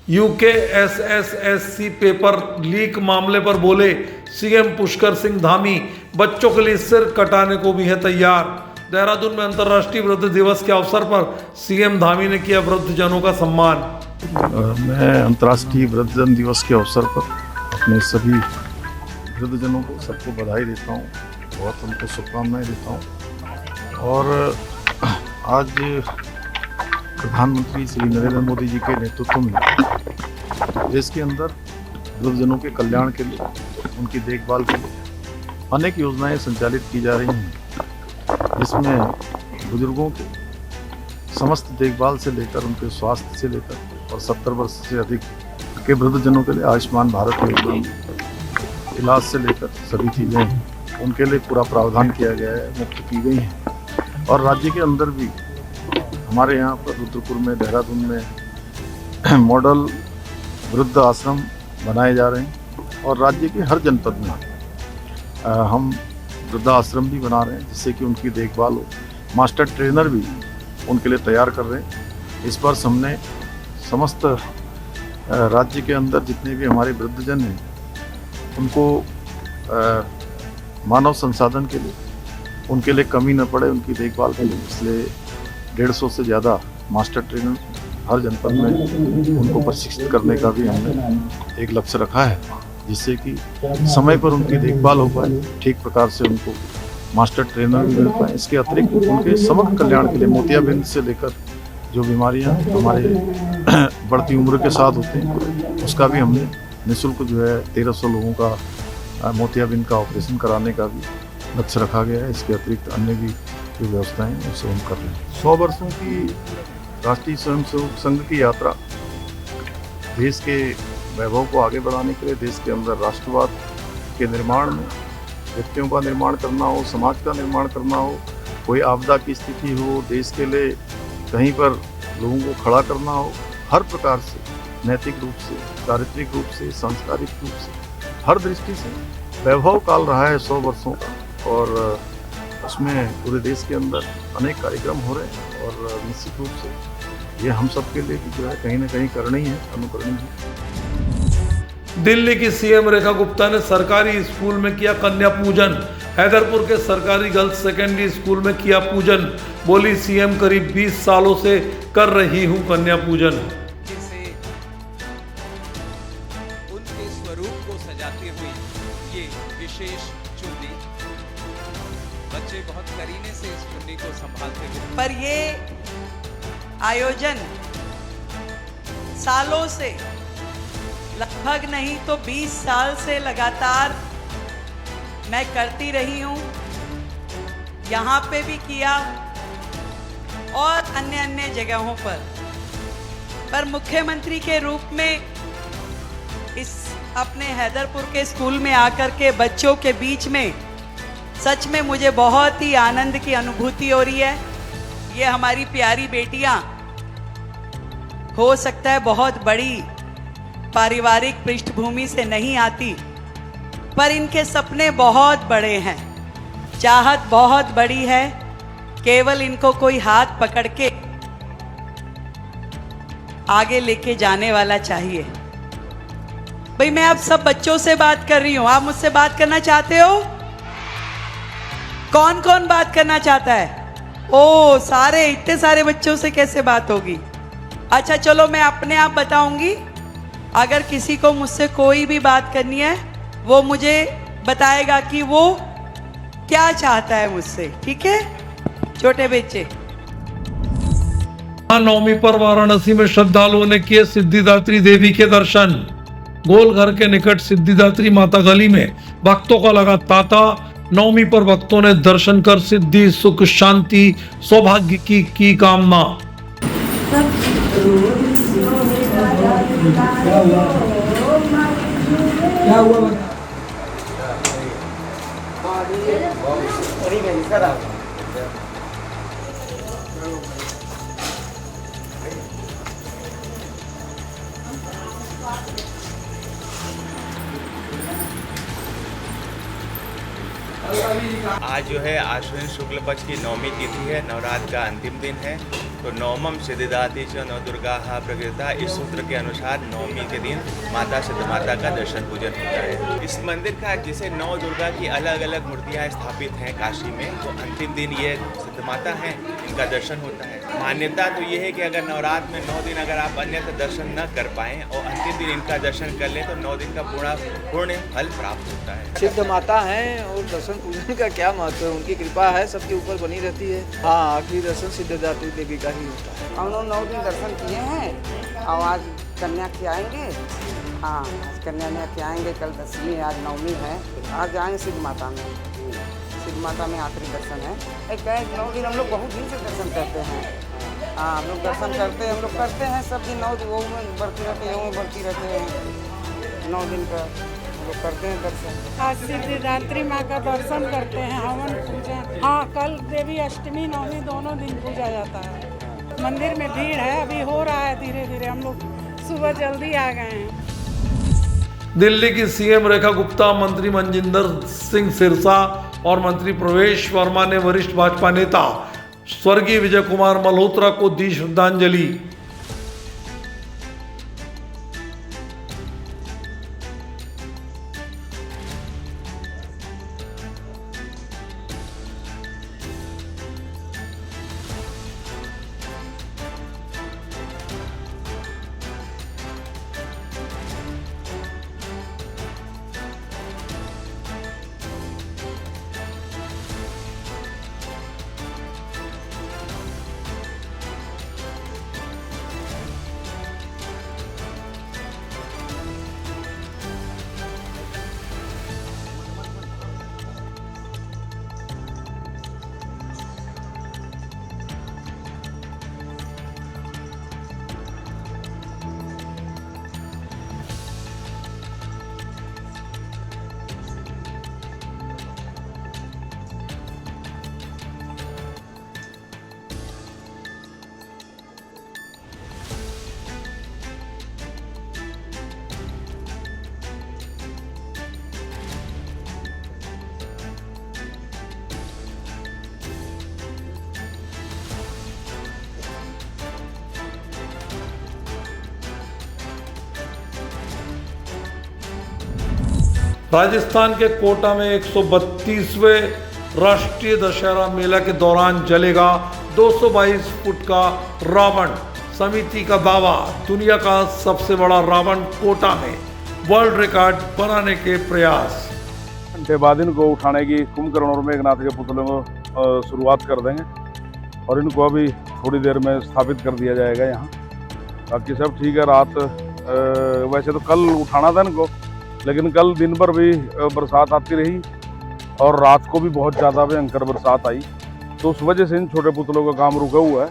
UK SSSC paper leak मामले पर बोले सीएम पुष्कर सिंह धामी, बच्चों के लिए सिर कटाने को भी है तैयार। देहरादून में अंतर्राष्ट्रीय वृद्ध दिवस के अवसर पर सीएम धामी ने किया वृद्धजनों का सम्मान। मैं अंतर्राष्ट्रीय वृद्धजन दिवस के अवसर पर अपने सभी वृद्धजनों को सबको बधाई देता हूँ, बहुत उनको शुभकामनाएं देता हूँ। और आज प्रधानमंत्री श्री नरेंद्र मोदी जी के नेतृत्व में देश के अंदर वृद्धजनों के कल्याण के लिए, उनकी देखभाल के लिए अनेक योजनाएं संचालित की जा रही हैं, जिसमें बुजुर्गों के समस्त देखभाल से लेकर उनके स्वास्थ्य से लेकर और 70 वर्ष से अधिक के वृद्धजनों के लिए आयुष्मान भारत योजना, इलाज से लेकर सभी चीज़ें उनके लिए पूरा प्रावधान किया गया है, मुफ्त की गई हैं। और राज्य के अंदर भी हमारे यहाँ पर रुद्रपुर में, देहरादून में मॉडल वृद्ध आश्रम बनाए जा रहे हैं और राज्य के हर जनपद में हम वृद्ध आश्रम भी बना रहे हैं, जिससे कि उनकी देखभाल हो। मास्टर ट्रेनर भी उनके लिए तैयार कर रहे हैं। इस पर हमने समस्त राज्य के अंदर जितने भी हमारे वृद्धजन हैं उनको मानव संसाधन के लिए, उनके लिए कमी न पड़े उनकी देखभाल के लिए, इसलिए 150 से ज़्यादा मास्टर ट्रेनर हर जनपद में उनको प्रशिक्षित करने का भी हमने एक लक्ष्य रखा है, जिससे कि समय पर उनकी देखभाल हो पाए, ठीक प्रकार से उनको मास्टर ट्रेनर भी मिल पाए। इसके अतिरिक्त उनके समग्र कल्याण के लिए मोतियाबिंद से लेकर जो बीमारियां हमारे बढ़ती उम्र के साथ होती हैं, उसका भी हमने निःशुल्क जो है 1300 लोगों का मोतियाबिंद का ऑपरेशन कराने का भी लक्ष्य रखा गया है। इसके अतिरिक्त अन्य भी जो व्यवस्थाएं हैं उसे हम कर रहे हैं। 100 वर्षों की राष्ट्रीय स्वयंसेवक संघ की यात्रा देश के वैभव को आगे बढ़ाने के लिए, देश के अंदर राष्ट्रवाद के निर्माण में, व्यक्तियों का निर्माण करना हो, समाज का निर्माण करना हो, कोई आपदा की स्थिति हो, देश के लिए कहीं पर लोगों को खड़ा करना हो, हर प्रकार से नैतिक रूप से, चारित्रिक रूप से, सांस्कृतिक रूप से, हर दृष्टि से वैभव काल रहा है 100 वर्षों का। और उसमें पूरे देश के अंदर अनेक कार्यक्रम हो रहे हैं और निश्चित रूप से ये हम सब के लिए जो है कहीं ना कहीं करणीय है, अनुकरणीय है। दिल्ली की सीएम रेखा गुप्ता ने सरकारी स्कूल में किया कन्या पूजन। हैदरपुर के सरकारी गर्ल्स सेकेंडरी स्कूल में किया पूजन। बोली सीएम करीब 20 सालों से कर रही हूं कन्या पूजन। उनके स्वरूप को सजाते हुए ये विशेष चुन्नी, बच्चे बहुत करीने से इस चुन्नी को संभालते हुए। पर ये आयोजन सालों से, लगभग नहीं तो 20 साल से लगातार मैं करती रही हूँ। यहाँ पे भी किया और अन्य अन्य जगहों पर मुख्यमंत्री के रूप में इस अपने हैदरपुर के स्कूल में आकर के बच्चों के बीच में सच में मुझे बहुत ही आनंद की अनुभूति हो रही है। ये हमारी प्यारी बेटियां हो सकता है बहुत बड़ी पारिवारिक पृष्ठभूमि से नहीं आती, पर इनके सपने बहुत बड़े हैं, चाहत बहुत बड़ी है। केवल इनको कोई हाथ पकड़ के आगे लेके जाने वाला चाहिए। भाई मैं आप सब बच्चों से बात कर रही हूं, आप मुझसे बात करना चाहते हो? कौन कौन बात करना चाहता है? ओ सारे, इतने सारे बच्चों से कैसे बात होगी? अच्छा चलो मैं अपने आप बताऊंगी। अगर किसी को मुझसे कोई भी बात करनी है वो मुझे बताएगा कि वो क्या चाहता है मुझसे, ठीक है छोटे बच्चे? नवमी पर वाराणसी में श्रद्धालुओं ने किए सिद्धिदात्री देवी के दर्शन। गोलघर के निकट सिद्धिदात्री माता गली में भक्तों का लगा तांता। नवमी पर भक्तों ने दर्शन कर सिद्धि, सुख, शांति, सौभाग्य की कामना। क्या हुआ? आज जो है आश्विन शुक्ल पक्ष की नवमी तिथि है, नवरात्र का अंतिम दिन है तो नवमम सिद्धिदात्री च नवदुर्गाः प्रकृता, इस सूत्र के अनुसार नवमी के दिन माता सिद्धमाता का दर्शन पूजन होता है। इस मंदिर का जैसे नौ दुर्गा की अलग अलग मूर्तियाँ स्थापित हैं काशी में, तो अंतिम दिन ये सिद्धमाता हैं, इनका दर्शन होता है। मान्यता तो ये है कि अगर नवरात्र में 9 दिन अगर आप अन्यथा दर्शन न कर पाएँ और अंतिम दिन इनका दर्शन कर लें तो 9 दिन का पूर्ण फल प्राप्त होता है। सिद्ध माता हैं और दर्शन पूजन का क्या महत्व है, उनकी कृपा है सबके ऊपर बनी रहती है। हाँ, आखिरी दर्शन सिद्धिदात्री देवी का ही होता है। हम लोग 9 दिन दर्शन किए हैं और आज कन्या के आएंगे। हाँ, आज कन्या के आएंगे, कल 10वीं, आज 9वीं है। आज जाएंगे सिद्ध माता में। सिद्ध माता में आखिरी दर्शन है। एक 9 दिन हम लोग बहुत दिन से दर्शन करते हैं। हाँ, हम लोग दर्शन करते हैं, हम लोग करते हैं सब दिन 9 दिन वो में बढ़ती रहते हैं, वो में बढ़ती रहते हैं। 9 दिन का हम लोग करते हैं दर्शन। आज सिद्धिदात्री माँ का दर्शन करते हैं, हवन पूजा। हाँ, कल देवी अष्टमी नवमी दोनों दिन पूजा जाता है। मंदिर में भीड़ है, अभी हो रहा है धीरे धीरे। हम लोग सुबह जल्दी आ गए हैं। दिल्ली की सीएम रेखा गुप्ता, मंत्री मनजिंदर सिंह सिरसा और मंत्री प्रवेश वर्मा ने वरिष्ठ भाजपा नेता स्वर्गीय विजय कुमार मल्होत्रा को दी श्रद्धांजलि। राजस्थान के कोटा में 132वें राष्ट्रीय दशहरा मेला के दौरान जलेगा 222 फुट का रावण। समिति का दावा, दुनिया का सबसे बड़ा रावण कोटा में, वर्ल्ड रिकॉर्ड बनाने के प्रयास। घंटे बाद इनको उठाने की कुंभकर्ण और मेघनाथ के पुतलों को शुरुआत कर देंगे और इनको अभी थोड़ी देर में स्थापित कर दिया जाएगा यहाँ। बाकी सब ठीक है। रात वैसे तो कल उठाना था इनको, लेकिन कल दिन भर भी बरसात आती रही और रात को भी बहुत ज़्यादा भयंकर बरसात आई, तो उस वजह से इन छोटे पुतलों का काम रुका हुआ है,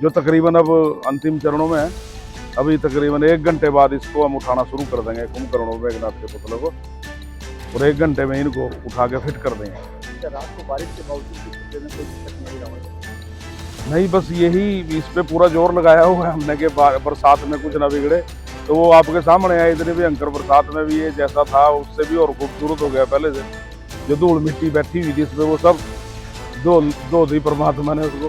जो तकरीबन अब अंतिम चरणों में है। अभी तकरीबन 1 घंटे बाद इसको हम उठाना शुरू कर देंगे कुंभकर्ण और मेघनाथ के पुतलों को, और 1 घंटे में इनको उठा के फिट कर देंगे। रात को बारिश के बावजूद कोई दिक्कत नहीं रहा? नहीं, बस यही इस पे पूरा जोर लगाया हुआ है हमने कि बरसात में कुछ ना बिगड़े, तो वो आपके सामने है। इतनी भयंकर बरसात में भी ये जैसा था उससे भी और खूबसूरत हो गया पहले से। जो धूल मिट्टी बैठी हुई थी इसमें वो सब दो दी परमात्मा ने उसको।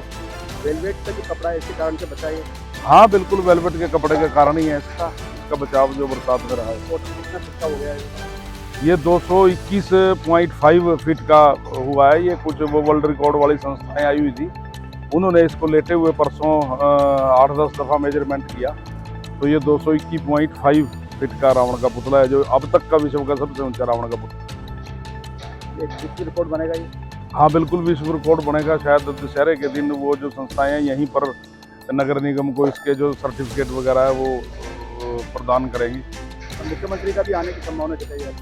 वेलवेट का जो कपड़ा है इसके कारण से बचा है? हाँ बिल्कुल, वेलवेट के कपड़े के कारण ही है इसका बचाव जो बरसात में रहा है। कितना फीट का हो गया है? ये 221.5 फीट का हुआ है। ये कुछ वो वर्ल्ड रिकॉर्ड वाली संस्थाएं आई हुई थी, उन्होंने इसको लेटे हुए परसों 8-10 दफ़ा मेजरमेंट किया, तो ये 221.5 फीट का रावण का पुतला है, जो अब तक का विश्व का सबसे ऊंचा रावण का पुतला। ये विश्व रिकॉर्ड बनेगा ये? हाँ बिल्कुल, विश्व रिकॉर्ड बनेगा। शायद दशहरे के दिन वो जो संस्थाएं हैं यहीं पर नगर निगम को इसके जो सर्टिफिकेट वगैरह है वो प्रदान करेंगी। मुख्यमंत्री का भी आने की संभावना जताई है?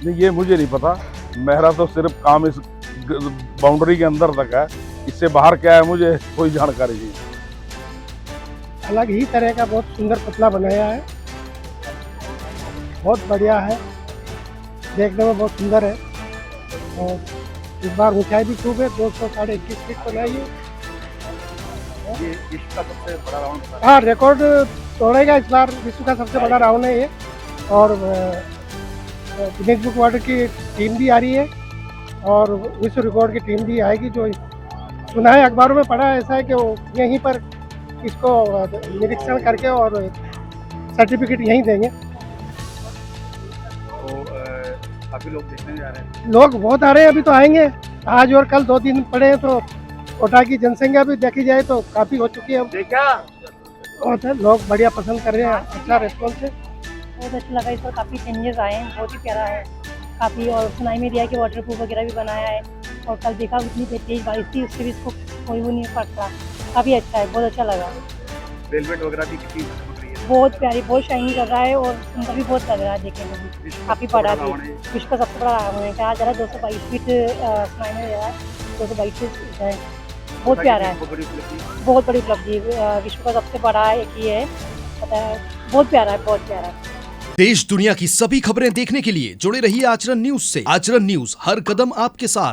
नहीं, ये मुझे नहीं पता। मेरा तो सिर्फ काम इस बाउंड्री के अंदर तक है, इससे बाहर क्या है मुझे कोई जानकारी नहीं। अलग ही तरह का बहुत सुंदर पुतला बनाया है, बहुत बढ़िया है, देखने में बहुत सुंदर है। और इस बार ऊंचाई भी खूब है, 221 फीट बनाई है। ये विश्व का सबसे बड़ा राउंड? हाँ, रिकॉर्ड तोड़ेगा इस बार, विश्व का सबसे बड़ा राउंड है ये। और गिनीज बुक वर्ल्ड की टीम भी आ रही है और विश्व रिकॉर्ड की टीम भी आएगी। जो सुना है, अखबारों में पढ़ा है ऐसा है कि वो यहीं पर इसको निरीक्षण करके और सर्टिफिकेट यहीं देंगे। तो काफ़ी लोग देखने जा रहे हैं। लोग बहुत आ रहे हैं, अभी तो आएंगे। आज और कल 2 दिन पड़े हैं, तो कोटा की जनसंख्या भी देखी जाए तो काफ़ी हो चुकी है। देखा बहुत है, लोग बढ़िया पसंद कर रहे हैं, अच्छा रिस्पॉन्स है। बहुत अच्छा लगा, इस पर काफ़ी चेंजेस आए हैं, बहुत ही प्यारा है काफ़ी। और सुनाई में दिया कि वाटर प्रूफ वगैरह भी बनाया है। और कल देखा इतनी तेज बारिश थी, उससे भी इसको कोई वो नहीं पड़ता। काफ़ी अच्छा है, बहुत अच्छा लगा। वेलवेट वगैरह भी कितनी चमक रही है। बहुत प्यारी, बहुत शाइनिंग कर रहा है और सुंदर भी बहुत लग रहा है देखने में भी। काफ़ी बड़ा भी, विश्व का सबसे बड़ा रावण है। कहा जा रहा है 222 फीट सुनाई में दे रहा है, 222 फीट है। बहुत प्यारा है, बहुत बड़ी उपलब्धि। विश्व का सबसे बड़ा एक ही है, पता है। बहुत प्यारा है, बहुत प्यारा है। देश दुनिया की सभी खबरें देखने के लिए जुड़े रहिए आचरण न्यूज से। आचरण न्यूज, हर कदम आपके साथ।